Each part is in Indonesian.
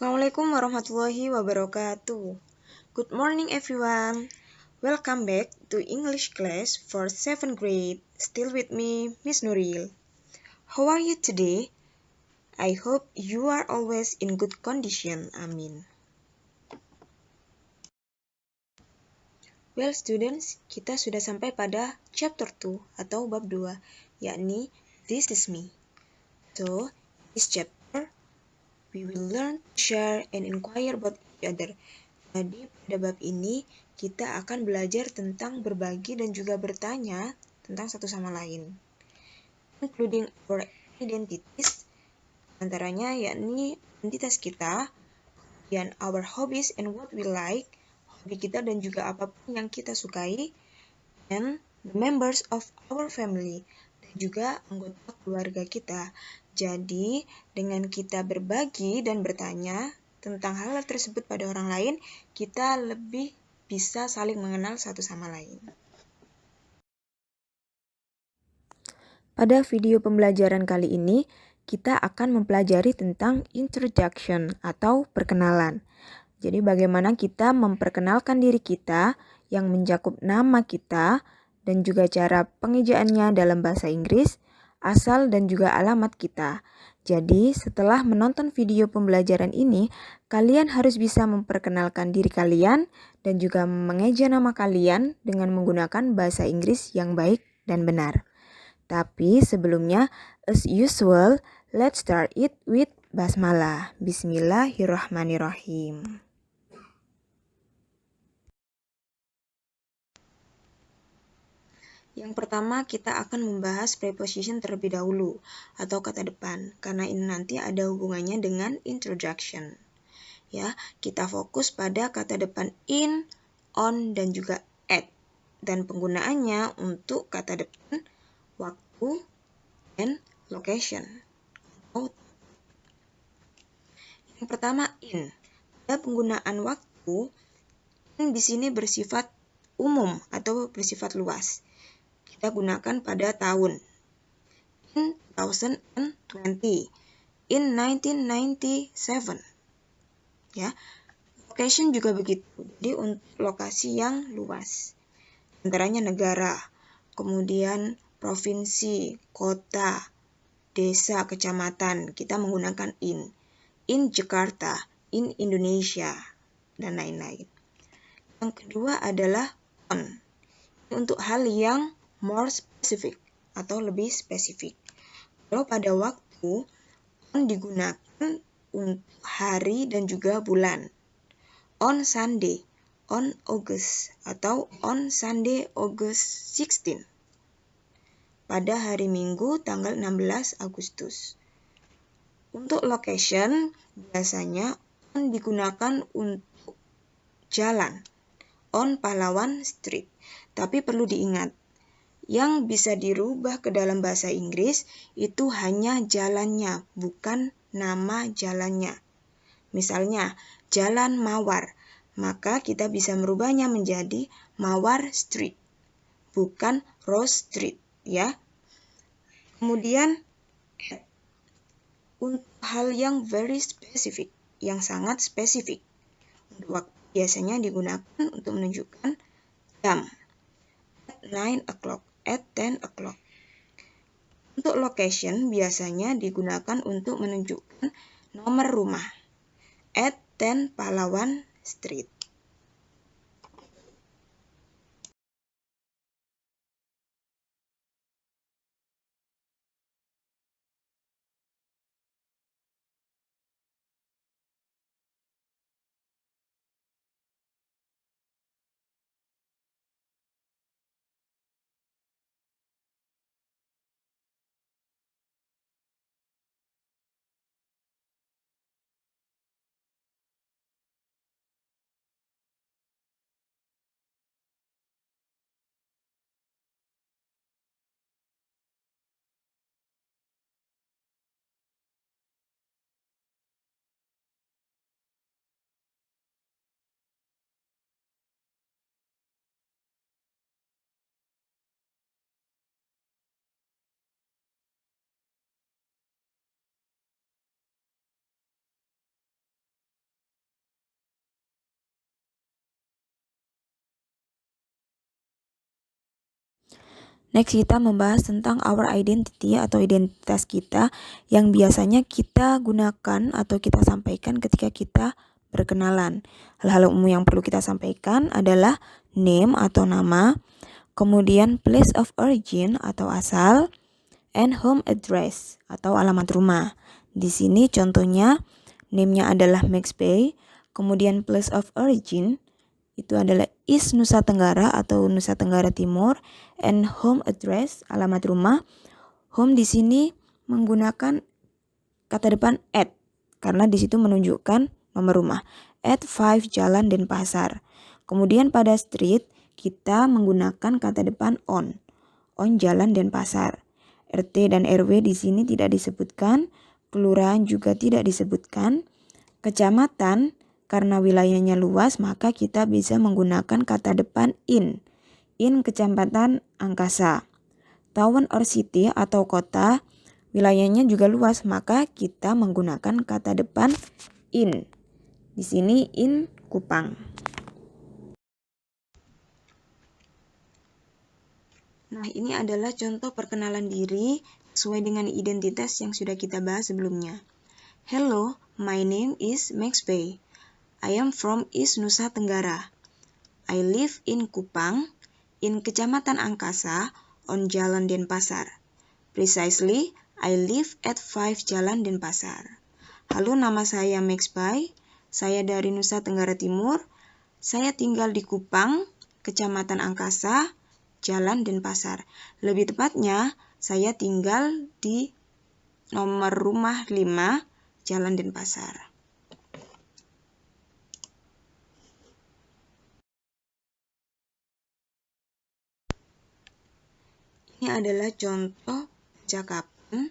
Assalamualaikum warahmatullahi wabarakatuh. Good morning everyone. Welcome back to English class for 7th grade. Still with me, Miss Nuril. How are you today? I hope you are always in good condition. Amin. Well students, kita sudah sampai pada chapter 2 atau bab 2, yakni This is me. So, this chapter we will learn to share and inquire about each other. Jadi pada bab ini kita akan belajar tentang berbagi dan juga bertanya tentang satu sama lain. Including our identities, antaranya yakni identitas kita, dan our hobbies and what we like, hobi kita dan juga apapun yang kita sukai, and the members of our family, dan juga anggota keluarga kita. Jadi, dengan kita berbagi dan bertanya tentang hal tersebut pada orang lain, kita lebih bisa saling mengenal satu sama lain. Pada video pembelajaran kali ini, kita akan mempelajari tentang introduction atau perkenalan. Jadi bagaimana kita memperkenalkan diri kita yang mencakup nama kita dan juga cara pengejaannya dalam bahasa Inggris, asal dan juga alamat kita. Jadi setelah menonton video pembelajaran ini, kalian harus bisa memperkenalkan diri kalian dan juga mengeja nama kalian dengan menggunakan bahasa Inggris yang baik dan benar. Tapi sebelumnya, as usual, let's start it with basmalah. Bismillahirrahmanirrahim. Yang pertama, kita akan membahas preposition terlebih dahulu atau kata depan, karena ini nanti ada hubungannya dengan introduction. Ya, kita fokus pada kata depan in, on, dan juga at. Dan penggunaannya untuk kata depan waktu and location. Yang pertama in. Pada penggunaan waktu, in di sini bersifat umum atau bersifat luas. Kita gunakan pada tahun. In 2020. In 1997. Ya. Location juga begitu. Jadi untuk lokasi yang luas. Antaranya negara, kemudian provinsi, kota, desa, kecamatan, kita menggunakan in Jakarta, in Indonesia, dan lain-lain. Yang kedua adalah on. Untuk hal yang more specific atau lebih spesifik. Kalau pada waktu, on digunakan untuk hari dan juga bulan. On Sunday, on August, atau on Sunday August 16. Pada hari Minggu tanggal 16 Agustus. Untuk location, biasanya on digunakan untuk jalan. On Pahlawan Street. Tapi perlu diingat, yang bisa dirubah ke dalam bahasa Inggris itu hanya jalannya, bukan nama jalannya. Misalnya, Jalan Mawar, maka kita bisa merubahnya menjadi Mawar Street, bukan Rose Street, ya. Kemudian, untuk hal yang very specific, yang sangat spesifik. Untuk waktu biasanya digunakan untuk menunjukkan jam. At 9 o'clock, at 10 o'clock. Untuk location biasanya digunakan untuk menunjukkan nomor rumah. At 10 Pahlawan Street. Next, kita membahas tentang our identity atau identitas kita yang biasanya kita gunakan atau kita sampaikan ketika kita berkenalan. Hal-hal umum yang perlu kita sampaikan adalah name atau nama, kemudian place of origin atau asal, and home address atau alamat rumah. Di sini contohnya name-nya adalah Max Bay, kemudian place of origin itu adalah East Nusa Tenggara atau Nusa Tenggara Timur, and home address, alamat rumah. Home di sini menggunakan kata depan at karena di situ menunjukkan nomor rumah. At 5 Jalan Denpasar. Kemudian pada street kita menggunakan kata depan on Jalan Denpasar. RT dan RW di sini tidak disebutkan, kelurahan juga tidak disebutkan. Kecamatan karena wilayahnya luas, maka kita bisa menggunakan kata depan in Kecamatan Angkasa. Town or city atau kota, wilayahnya juga luas, maka kita menggunakan kata depan in. Di sini in Kupang. Nah, ini adalah contoh perkenalan diri sesuai dengan identitas yang sudah kita bahas sebelumnya. Hello, my name is Max Bay. I am from East Nusa Tenggara. I live in Kupang, in Kecamatan Angkasa, on Jalan Denpasar. Precisely, I live at 5 Jalan Denpasar. Halo, nama saya Max Bay. Saya dari Nusa Tenggara Timur. Saya tinggal di Kupang, Kecamatan Angkasa, Jalan Denpasar. Lebih tepatnya, saya tinggal di nomor rumah 5, Jalan Denpasar. Ini adalah contoh percakapan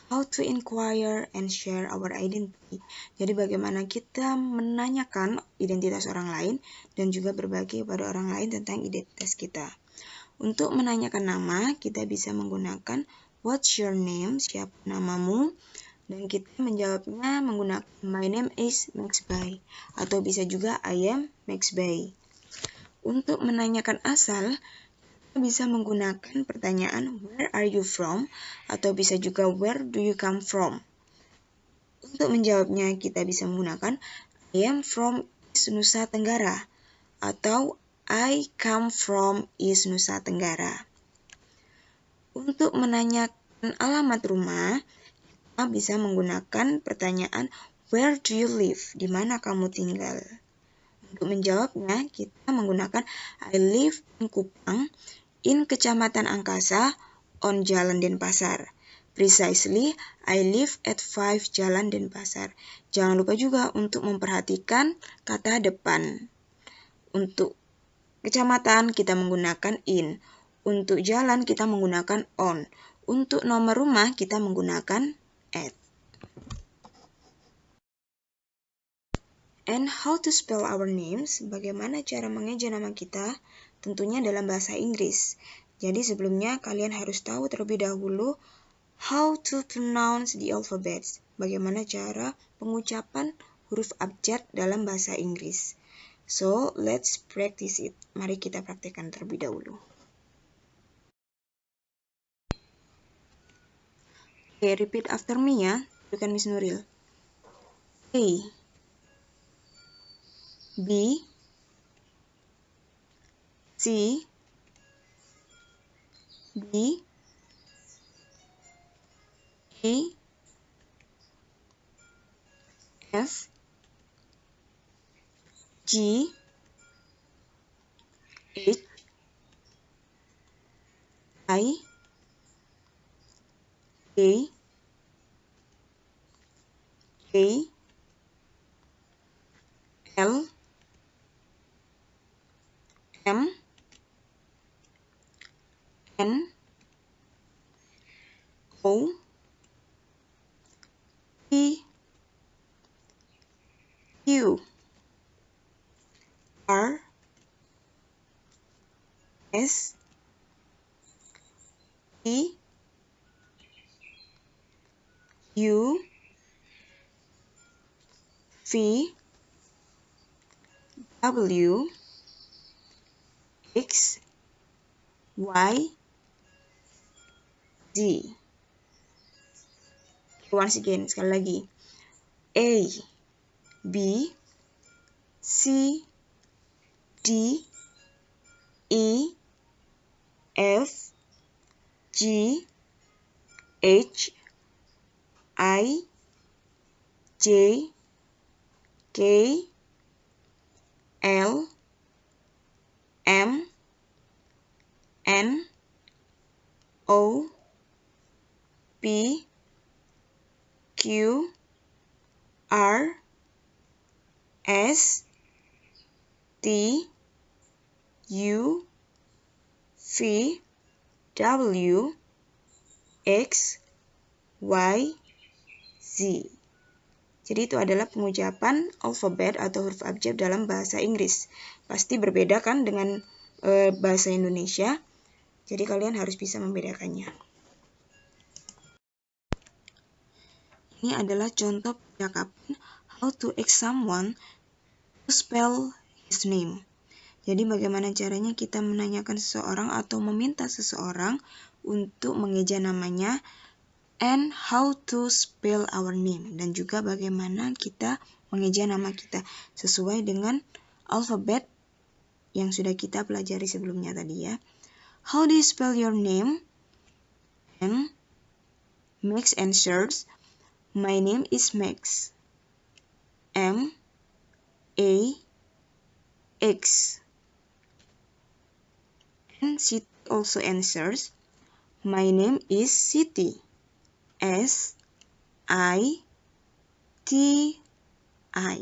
how to inquire and share our identity. Jadi bagaimana kita menanyakan identitas orang lain dan juga berbagi kepada orang lain tentang identitas kita. Untuk menanyakan nama, kita bisa menggunakan what's your name, siapa namamu, dan kita menjawabnya menggunakan my name is Max Bay, atau bisa juga I am Max Bay. Untuk menanyakan asal, bisa menggunakan pertanyaan where are you from atau bisa juga where do you come from. Untuk menjawabnya kita bisa menggunakan I am from East Nusa Tenggara atau I come from East Nusa Tenggara. Untuk menanyakan alamat rumah kita bisa menggunakan pertanyaan where do you live, di mana kamu tinggal. Untuk menjawabnya kita menggunakan I live in Kupang, in Kecamatan Angkasa, on Jalan Denpasar. Precisely, I live at 5 Jalan Denpasar. Jangan lupa juga untuk memperhatikan kata depan. Untuk kecamatan kita menggunakan in. Untuk jalan kita menggunakan on. Untuk nomor rumah kita menggunakan at. And how to spell our names? Bagaimana cara mengeja nama kita? Tentunya dalam bahasa Inggris. Jadi sebelumnya kalian harus tahu terlebih dahulu how to pronounce the alphabets. Bagaimana cara pengucapan huruf abjad dalam bahasa Inggris. So, let's practice it. Mari kita praktekkan terlebih dahulu. Okay, repeat after me ya. Bukan Miss Nuril. A, B, C, D, E, F, G, H, I, K, J, L, M, N, O, P, Q, R, S, T, U, V, W, X, Y, Z. Once again, sekali lagi. A, B, C, D, E, F, G, H, I, J, K, L, M, N, O, P, Q, R, S, T, U, V, W, X, Y, Z. Jadi itu adalah pengucapan alfabet atau huruf abjad dalam bahasa Inggris. Pasti berbeda kan dengan bahasa Indonesia. Jadi kalian harus bisa membedakannya. Ini adalah contoh percakapan how to ask someone to spell his name. Jadi bagaimana caranya kita menanyakan seseorang atau meminta seseorang untuk mengeja namanya, and how to spell our name, dan juga bagaimana kita mengeja nama kita sesuai dengan alfabet yang sudah kita pelajari sebelumnya tadi ya. How do you spell your name? And Max answers, my name is Max. M A X. And Siti also answers, my name is Siti. S I T I.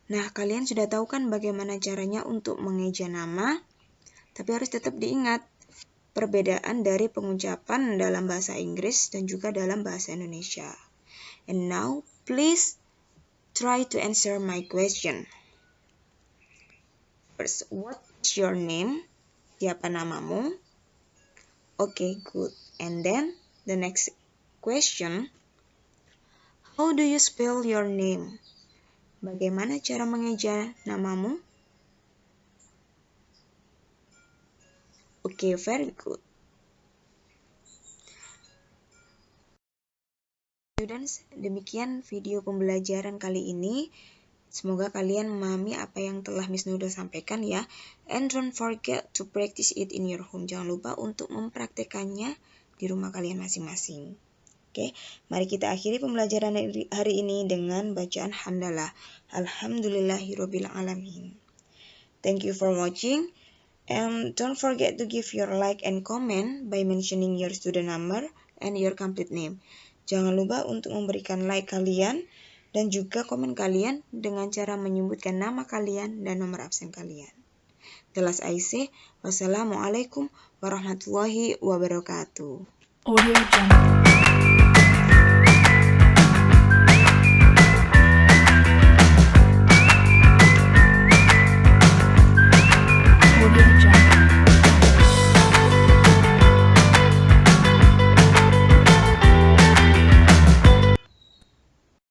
Nah, kalian sudah tahu kan bagaimana caranya untuk mengeja nama, tapi harus tetap diingat perbedaan dari pengucapan dalam bahasa Inggris dan juga dalam bahasa Indonesia. And now, please try to answer my question. First, what is your name? Siapa namamu? Okay, good. And then, the next question, how do you spell your name? Bagaimana cara mengeja namamu? Okay, very good. Students, demikian video pembelajaran kali ini. Semoga kalian memahami apa yang telah Miss Nuda sampaikan ya. And don't forget to practice it in your home. Jangan lupa untuk mempraktekannya di rumah kalian masing-masing. Oke, mari kita akhiri pembelajaran hari ini dengan bacaan hamdalah. Alhamdulillahirabbil alamin. Thank you for watching. And don't forget to give your like and comment by mentioning your student number and your complete name. Jangan lupa untuk memberikan like kalian dan juga komen kalian dengan cara menyebutkan nama kalian dan nomor absen kalian. The last I say, wassalamualaikum warahmatullahi wabarakatuh. Audio Jungle.